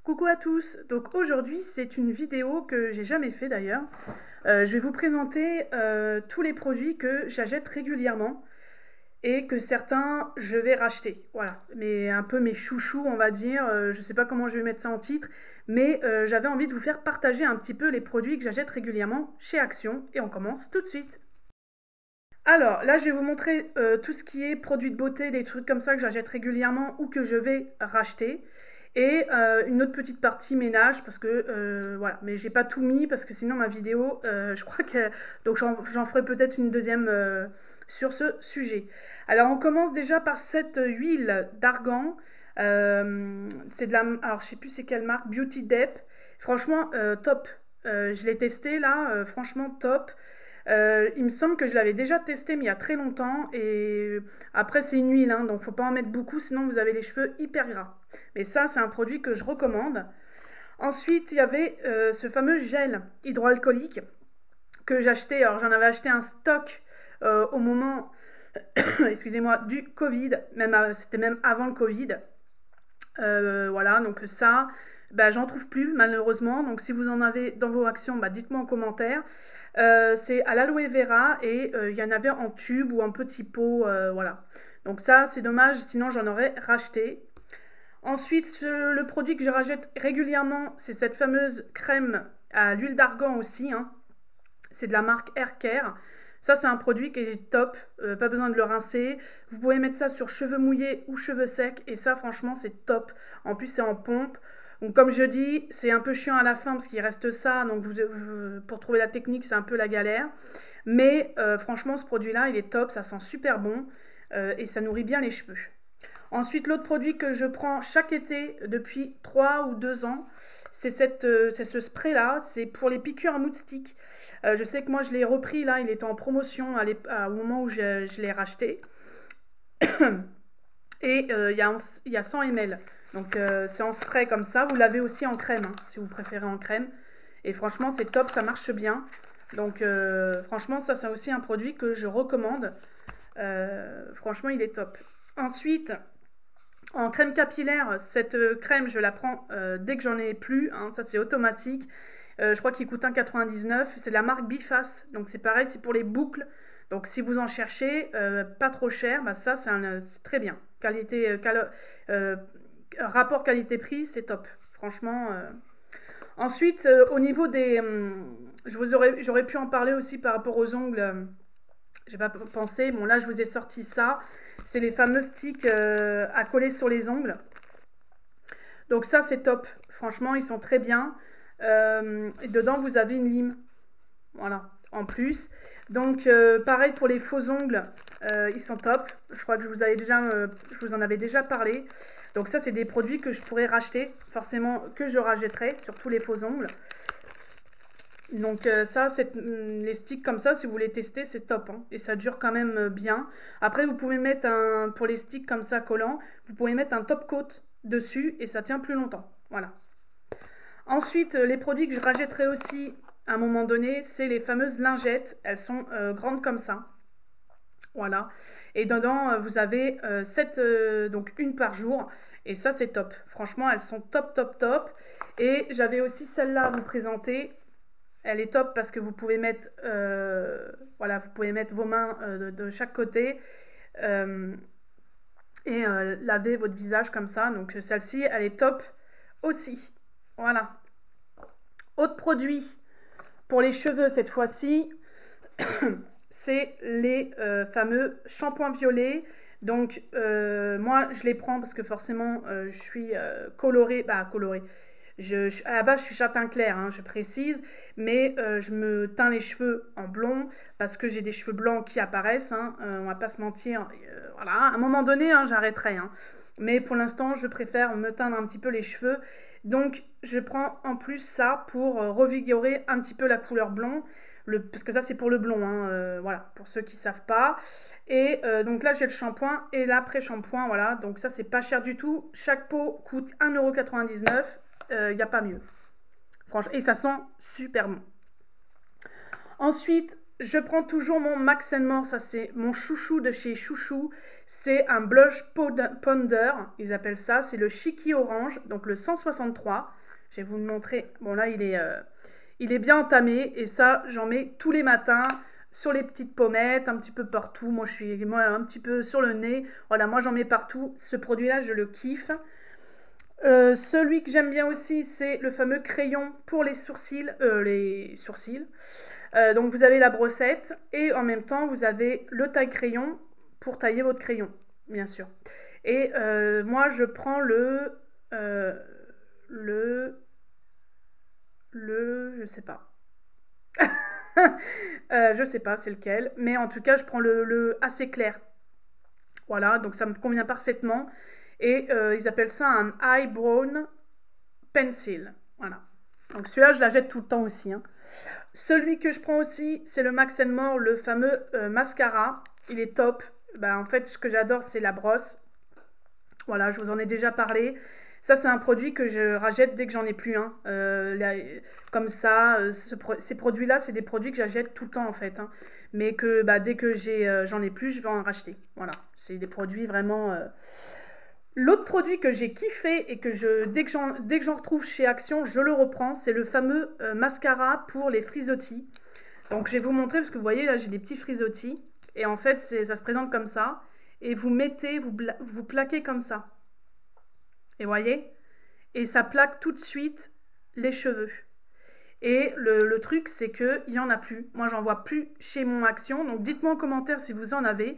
Coucou à tous, donc aujourd'hui c'est une vidéo que j'ai jamais fait d'ailleurs. Je vais vous présenter tous les produits que j'achète régulièrement et que certains je vais racheter. Voilà, mais un peu mes chouchous on va dire, je sais pas comment je vais mettre ça en titre, mais j'avais envie de vous faire partager un petit peu les produits que j'achète régulièrement chez Action et on commence tout de suite. Alors là je vais vous montrer tout ce qui est produits de beauté, des trucs comme ça que j'achète régulièrement ou que je vais racheter. Et une autre petite partie ménage parce que voilà, mais j'ai pas tout mis parce que sinon ma vidéo, je crois que donc j'en ferai peut-être une deuxième sur ce sujet. Alors on commence déjà par cette huile d'argan. C'est de la, alors je sais plus c'est quelle marque, Beauty Dep. Franchement top. Je l'ai testé là, franchement top. Il me semble que je l'avais déjà testé mais il y a très longtemps et après c'est une huile hein, donc faut pas en mettre beaucoup sinon vous avez les cheveux hyper gras. Mais ça c'est un produit que je recommande. Ensuite il y avait ce fameux gel hydroalcoolique que j'achetais, alors j'en avais acheté un stock au moment excusez-moi du Covid, c'était même avant le Covid. Voilà donc ça j'en trouve plus malheureusement, donc si vous en avez dans vos actions dites-moi en commentaire. C'est à l'aloe vera et il y en avait en tube ou en petit pot, voilà. Donc ça, c'est dommage, sinon j'en aurais racheté. Ensuite, le produit que je rachète régulièrement, c'est cette fameuse crème à l'huile d'argan aussi. Hein. C'est de la marque Haircare. Ça, c'est un produit qui est top, pas besoin de le rincer. Vous pouvez mettre ça sur cheveux mouillés ou cheveux secs, et ça, franchement, c'est top. En plus, c'est en pompe. Donc, comme je dis, c'est un peu chiant à la fin parce qu'il reste ça, donc pour trouver la technique, c'est un peu la galère. Mais franchement, ce produit-là, il est top, ça sent super bon et ça nourrit bien les cheveux. Ensuite, l'autre produit que je prends chaque été depuis 3 ou 2 ans, c'est ce spray-là, c'est pour les piqûres à moustiques. Je sais que moi, je l'ai repris, là, il était en promotion au moment où je l'ai racheté. Et il y a 100 ml. Donc, c'est en spray comme ça. Vous l'avez aussi en crème, hein, si vous préférez en crème. Et franchement, c'est top, ça marche bien. Donc, franchement, ça, c'est aussi un produit que je recommande. Franchement, il est top. Ensuite, en crème capillaire, cette crème, je la prends dès que j'en ai plus. Hein, ça, c'est automatique. Je crois qu'il coûte 1,99 €. C'est de la marque Biface. Donc, c'est pareil, c'est pour les boucles. Donc, si vous en cherchez, pas trop cher, ça, c'est très bien. Rapport qualité-prix, c'est top. Franchement. Ensuite, au niveau des... j'aurais pu en parler aussi par rapport aux ongles. J'ai pas pensé. Bon, là, je vous ai sorti ça. C'est les fameux sticks à coller sur les ongles. Donc ça, c'est top. Franchement, ils sont très bien. Et dedans, vous avez une lime. Voilà, en plus. Donc, pareil pour les faux ongles. Ils sont top. Je crois que je vous en avais déjà parlé. Donc ça, c'est des produits que je pourrais racheter. Forcément, que je rachèterai, surtout les faux ongles. Donc ça, les sticks comme ça, si vous les testez, c'est top. Hein, et ça dure quand même bien. Après, vous pouvez mettre pour les sticks comme ça collants, vous pouvez mettre un top coat dessus et ça tient plus longtemps. Voilà. Ensuite, les produits que je rachèterai aussi à un moment donné, c'est les fameuses lingettes. Elles sont grandes comme ça. Voilà. Et dedans, vous avez 7, donc une par jour. Et ça, c'est top. Franchement, elles sont top, top, top. Et j'avais aussi celle-là à vous présenter. Elle est top parce que vous pouvez mettre, voilà, vous pouvez mettre vos mains de chaque côté et laver votre visage comme ça. Donc celle-ci, elle est top aussi. Voilà. Autre produit pour les cheveux cette fois-ci, c'est les fameux shampoings violets. Donc moi, je les prends parce que forcément, je suis colorée, colorée. À la base, je suis châtain clair, hein, je précise, mais je me teins les cheveux en blond parce que j'ai des cheveux blancs qui apparaissent. Hein, on va pas se mentir. Voilà, à un moment donné, hein, j'arrêterai. Hein, mais pour l'instant, je préfère me teindre un petit peu les cheveux. Donc, je prends en plus ça pour revigorer un petit peu la couleur blond. Parce que ça, c'est pour le blond. Hein, voilà, pour ceux qui savent pas. Et donc là, j'ai le shampoing et l'après-shampoing. Voilà, donc ça, c'est pas cher du tout. Chaque pot coûte 1,99 €. Il n'y a pas mieux. Franchement, et ça sent super bon. Ensuite, je prends toujours mon Max More, ça c'est mon chouchou de chez Chouchou. C'est un blush ponder, ils appellent ça. C'est le Chiqui Orange, donc le 163. Je vais vous le montrer. Bon là, il est bien entamé et ça, j'en mets tous les matins sur les petites pommettes, un petit peu partout. Moi, un petit peu sur le nez. Voilà, moi j'en mets partout. Ce produit-là, je le kiffe. Celui que j'aime bien aussi, c'est le fameux crayon pour les sourcils. Donc vous avez la brossette et en même temps vous avez le taille-crayon pour tailler votre crayon, bien sûr. Et moi je prends je sais pas. Je sais pas c'est lequel, mais en tout cas je prends le assez clair. Voilà, donc ça me convient parfaitement. Et ils appellent ça un eyebrow pencil. Voilà. Donc celui-là, je la jette tout le temps aussi. Hein. Celui que je prends aussi, c'est le Max More, le fameux mascara. Il est top. Ben, en fait, ce que j'adore, c'est la brosse. Voilà, je vous en ai déjà parlé. Ça, c'est un produit que je rachète dès que j'en ai plus un. Comme ça, ces produits-là, c'est des produits que j'achète tout le temps, en fait. Hein. Mais que dès que j'en ai plus, je vais en racheter. Voilà, c'est des produits vraiment... L'autre produit que j'ai kiffé et que dès que j'en retrouve chez Action, je le reprends, c'est le fameux mascara pour les frisottis. Donc je vais vous montrer parce que vous voyez là j'ai des petits frisottis et en fait ça se présente comme ça et vous plaquez comme ça. Et voyez, et ça plaque tout de suite les cheveux. Et le truc c'est que il y en a plus. Moi j'en vois plus chez mon Action. Donc dites-moi en commentaire si vous en avez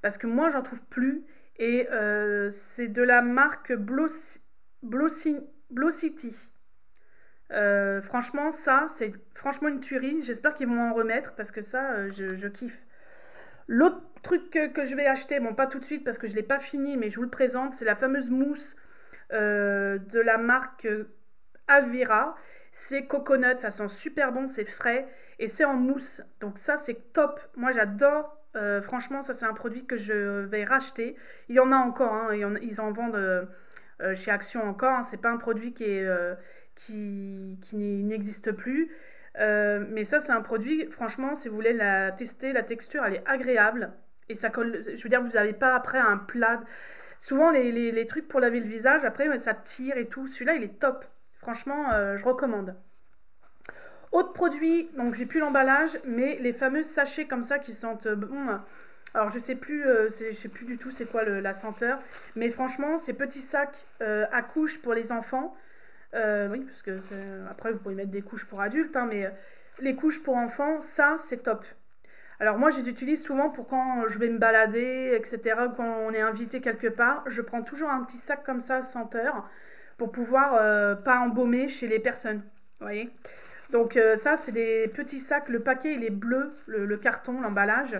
parce que moi j'en trouve plus. Et c'est de la marque Blossity. Franchement, ça, c'est franchement une tuerie. J'espère qu'ils vont en remettre parce que ça, je kiffe. L'autre truc que je vais acheter, bon, pas tout de suite parce que je ne l'ai pas fini, mais je vous le présente, c'est la fameuse mousse de la marque Avira. C'est coconut, ça sent super bon, c'est frais et c'est en mousse. Donc ça, c'est top. Moi, j'adore. Franchement, ça c'est un produit que je vais racheter. Il y en a encore, hein, ils en vendent chez Action encore. Hein, c'est pas un produit qui n'existe plus. Mais ça c'est un produit, franchement, si vous voulez la tester, la texture elle est agréable. Et ça colle, je veux dire, vous n'avez pas après un plat. Souvent les trucs pour laver le visage, après ça tire et tout. Celui-là il est top. Franchement, je recommande. Autre produit, donc j'ai plus l'emballage, mais les fameux sachets comme ça qui sentent bon. Alors je sais plus du tout c'est quoi la senteur, mais franchement ces petits sacs à couches pour les enfants, oui parce que après vous pouvez mettre des couches pour adultes, hein, mais les couches pour enfants, ça c'est top. Alors moi je les utilise souvent pour quand je vais me balader, etc. Quand on est invité quelque part, je prends toujours un petit sac comme ça senteur pour pouvoir pas embaumer chez les personnes, vous voyez. Donc ça c'est des petits sacs, le paquet il est bleu, le carton, l'emballage.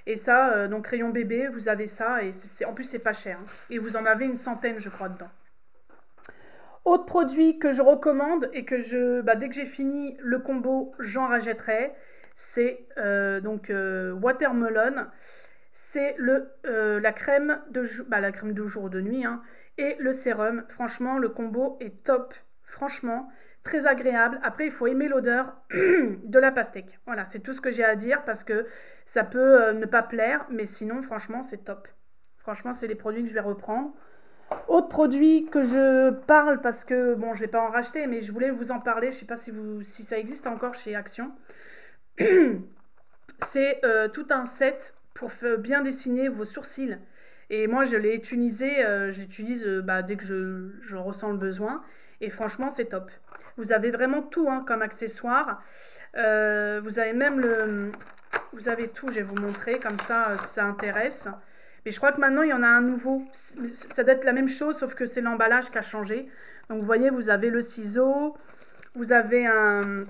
Et ça, donc rayon bébé, vous avez ça, et en plus c'est pas cher. Hein. Et vous en avez une centaine je crois dedans. Autre produit que je recommande et que dès que j'ai fini le combo, j'en rachèterai, c'est Watermelon. C'est la crème de jour ou de nuit, hein, et le sérum. Franchement, le combo est top. Franchement, très agréable. Après, il faut aimer l'odeur de la pastèque. Voilà, c'est tout ce que j'ai à dire parce que ça peut ne pas plaire, mais sinon, franchement, c'est top. Franchement, c'est les produits que je vais reprendre. Autre produit que je parle parce que, bon, je ne vais pas en racheter, mais je voulais vous en parler. Je ne sais pas si ça existe encore chez Action. C'est tout un set pour bien dessiner vos sourcils. Et moi, je l'utilise dès que je ressens le besoin. Et franchement, c'est top. Vous avez vraiment tout hein, comme accessoire. Vous avez même vous avez tout, je vais vous montrer, comme ça, ça intéresse. Mais je crois que maintenant, il y en a un nouveau. Ça doit être la même chose, sauf que c'est l'emballage qui a changé. Donc, vous voyez, vous avez le ciseau. Vous avez un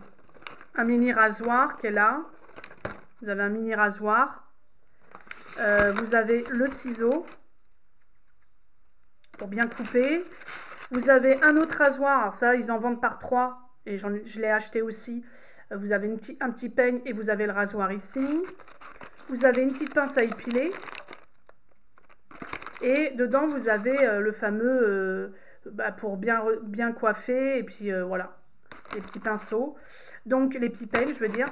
mini rasoir qui est là. Vous avez un mini rasoir. Vous avez le ciseau pour bien couper. Vous avez un autre rasoir. Alors ça, ils en vendent par 3. Et je l'ai acheté aussi. Vous avez un petit peigne et vous avez le rasoir ici. Vous avez une petite pince à épiler. Et dedans, vous avez le fameux pour bien coiffer. Et puis voilà, les petits pinceaux. Donc les petits peignes, je veux dire.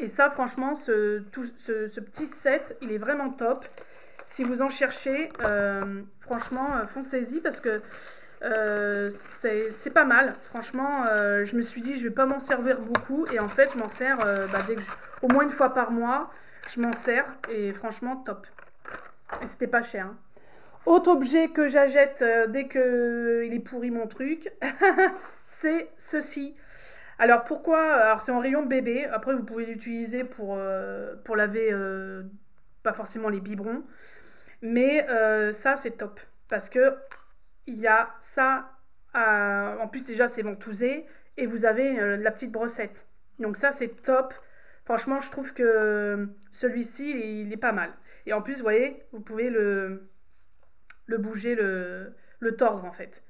Et ça, franchement, ce petit set, il est vraiment top. Si vous en cherchez, franchement, foncez-y parce que c'est pas mal. Franchement, je me suis dit, je vais pas m'en servir beaucoup. Et en fait, je m'en sers au moins une fois par mois. Je m'en sers et franchement, top. Et c'était pas cher. Hein. Autre objet que j'achète dès qu'il est pourri mon truc, c'est ceci. Alors pourquoi? Alors c'est en rayon bébé. Après vous pouvez l'utiliser pour laver pas forcément les biberons. Mais ça c'est top. Parce que il y a ça. En plus déjà c'est ventousé. Et vous avez la petite brossette. Donc ça c'est top. Franchement je trouve que celui-ci il est pas mal. Et en plus vous voyez, vous pouvez le bouger, le tordre en fait.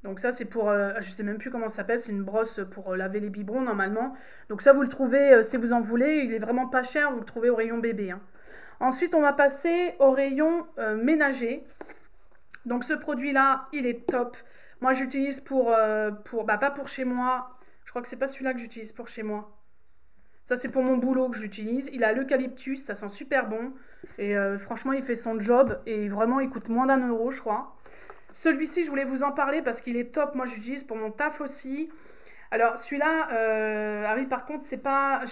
Donc ça c'est pour, je sais même plus comment ça s'appelle, c'est une brosse pour laver les biberons normalement. Donc ça vous le trouvez, si vous en voulez, il est vraiment pas cher, vous le trouvez au rayon bébé. Hein. Ensuite on va passer au rayon ménager. Donc ce produit là, il est top. Moi j'utilise pas pour chez moi, je crois que c'est pas celui-là que j'utilise pour chez moi. Ça c'est pour mon boulot que j'utilise. Il a l'eucalyptus, ça sent super bon. Et franchement il fait son job et vraiment il coûte moins d'1 € je crois. Celui-ci, je voulais vous en parler parce qu'il est top. Moi, j'utilise pour mon taf aussi. Alors, celui-là, ah oui, par contre, c'est pas...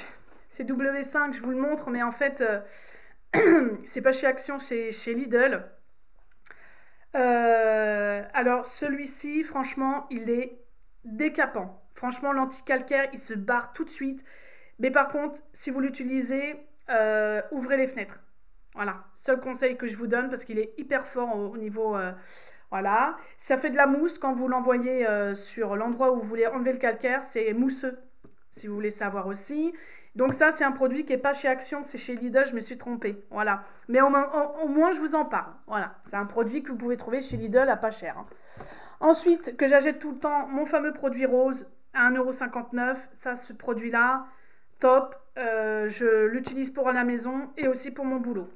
C'est W5, je vous le montre, mais en fait, c'est pas chez Action, c'est chez Lidl. Alors, celui-ci, franchement, il est décapant. Franchement, l'anti-calcaire, il se barre tout de suite. Mais par contre, si vous l'utilisez, ouvrez les fenêtres. Voilà, seul conseil que je vous donne parce qu'il est hyper fort au niveau... Voilà, ça fait de la mousse quand vous l'envoyez sur l'endroit où vous voulez enlever le calcaire, c'est mousseux, si vous voulez savoir aussi. Donc ça, c'est un produit qui n'est pas chez Action, c'est chez Lidl, je me suis trompée, voilà. Mais au moins, je vous en parle, voilà. C'est un produit que vous pouvez trouver chez Lidl à pas cher. Hein. Ensuite, que j'achète tout le temps, mon fameux produit rose à 1,59 €. Ça, ce produit-là, top. Je l'utilise pour à la maison et aussi pour mon boulot.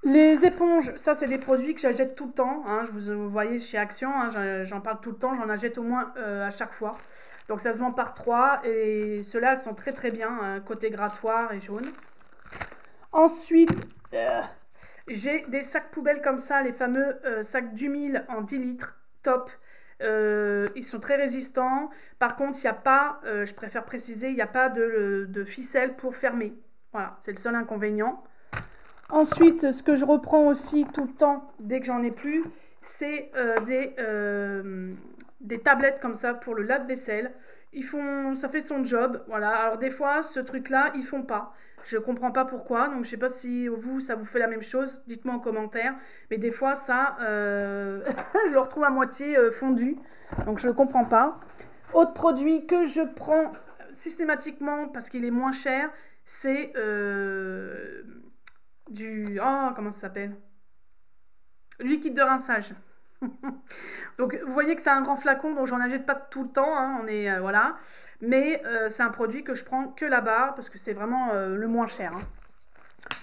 Les éponges, ça c'est des produits que j'achète tout le temps. Hein, vous voyez chez Action, hein, j'en parle tout le temps, j'en achète au moins à chaque fois. Donc ça se vend par 3 et ceux-là elles sont très très bien, hein, côté grattoir et jaune. Ensuite, j'ai des sacs poubelles comme ça, les fameux sacs d'humile en 10 litres, top. Ils sont très résistants. Par contre, il n'y a pas, je préfère préciser, il n'y a pas de ficelle pour fermer. Voilà, c'est le seul inconvénient. Ensuite, ce que je reprends aussi tout le temps, dès que j'en ai plus, c'est des tablettes comme ça pour le lave-vaisselle. Ça fait son job, voilà. Alors des fois, ce truc-là, ils font pas. Je comprends pas pourquoi, donc je sais pas si vous, ça vous fait la même chose. Dites-moi en commentaire. Mais des fois, ça, je le retrouve à moitié fondu, donc je ne comprends pas. Autre produit que je prends systématiquement parce qu'il est moins cher, c'est comment ça s'appelle? Liquide de rinçage. Donc vous voyez que c'est un grand flacon, donc j'en achète pas tout le temps, hein, voilà. Mais c'est un produit que je prends que là-bas parce que c'est vraiment le moins cher. Hein.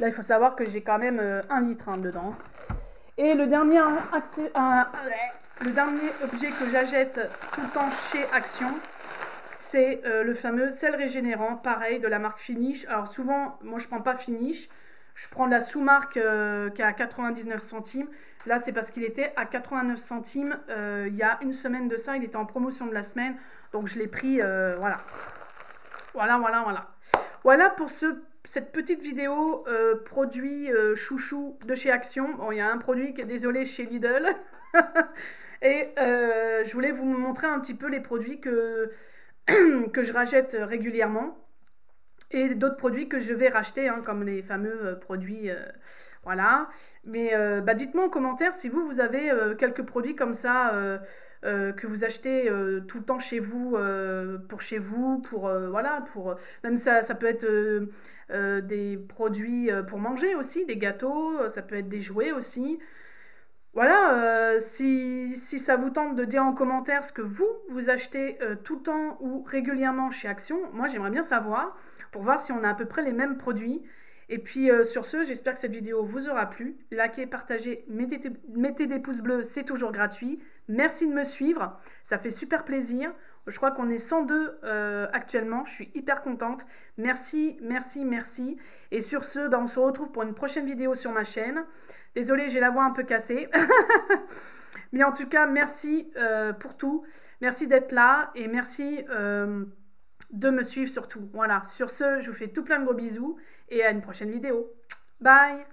Là il faut savoir que j'ai quand même 1 litre dedans. Et le dernier objet que j'achète tout le temps chez Action, c'est le fameux sel régénérant, pareil de la marque Finish. Alors souvent, moi je prends pas Finish. Je prends la sous-marque qui est à 99 centimes. Là, c'est parce qu'il était à 89 centimes il y a une semaine de ça. Il était en promotion de la semaine. Donc, je l'ai pris, voilà. Voilà pour cette petite vidéo produit chouchou de chez Action. Bon, il y a un produit qui est désolé chez Lidl. Et je voulais vous montrer un petit peu les produits que je rachète régulièrement. Et d'autres produits que je vais racheter, hein, comme les fameux produits, voilà. Mais dites-moi en commentaire si vous avez quelques produits comme ça que vous achetez tout le temps chez vous, voilà, même ça peut être des produits pour manger aussi, des gâteaux, ça peut être des jouets aussi. Voilà, si ça vous tente de dire en commentaire ce que vous achetez tout le temps ou régulièrement chez Action, moi j'aimerais bien savoir pour voir si on a à peu près les mêmes produits. Et puis sur ce, j'espère que cette vidéo vous aura plu. Likez, partagez, mettez des pouces bleus, c'est toujours gratuit. Merci de me suivre, ça fait super plaisir. Je crois qu'on est 102 actuellement. Je suis hyper contente. Merci, merci, merci. Et sur ce, on se retrouve pour une prochaine vidéo sur ma chaîne. Désolée, j'ai la voix un peu cassée. Mais en tout cas, merci pour tout. Merci d'être là et merci de me suivre surtout. Voilà, sur ce, je vous fais tout plein de gros bisous et à une prochaine vidéo. Bye!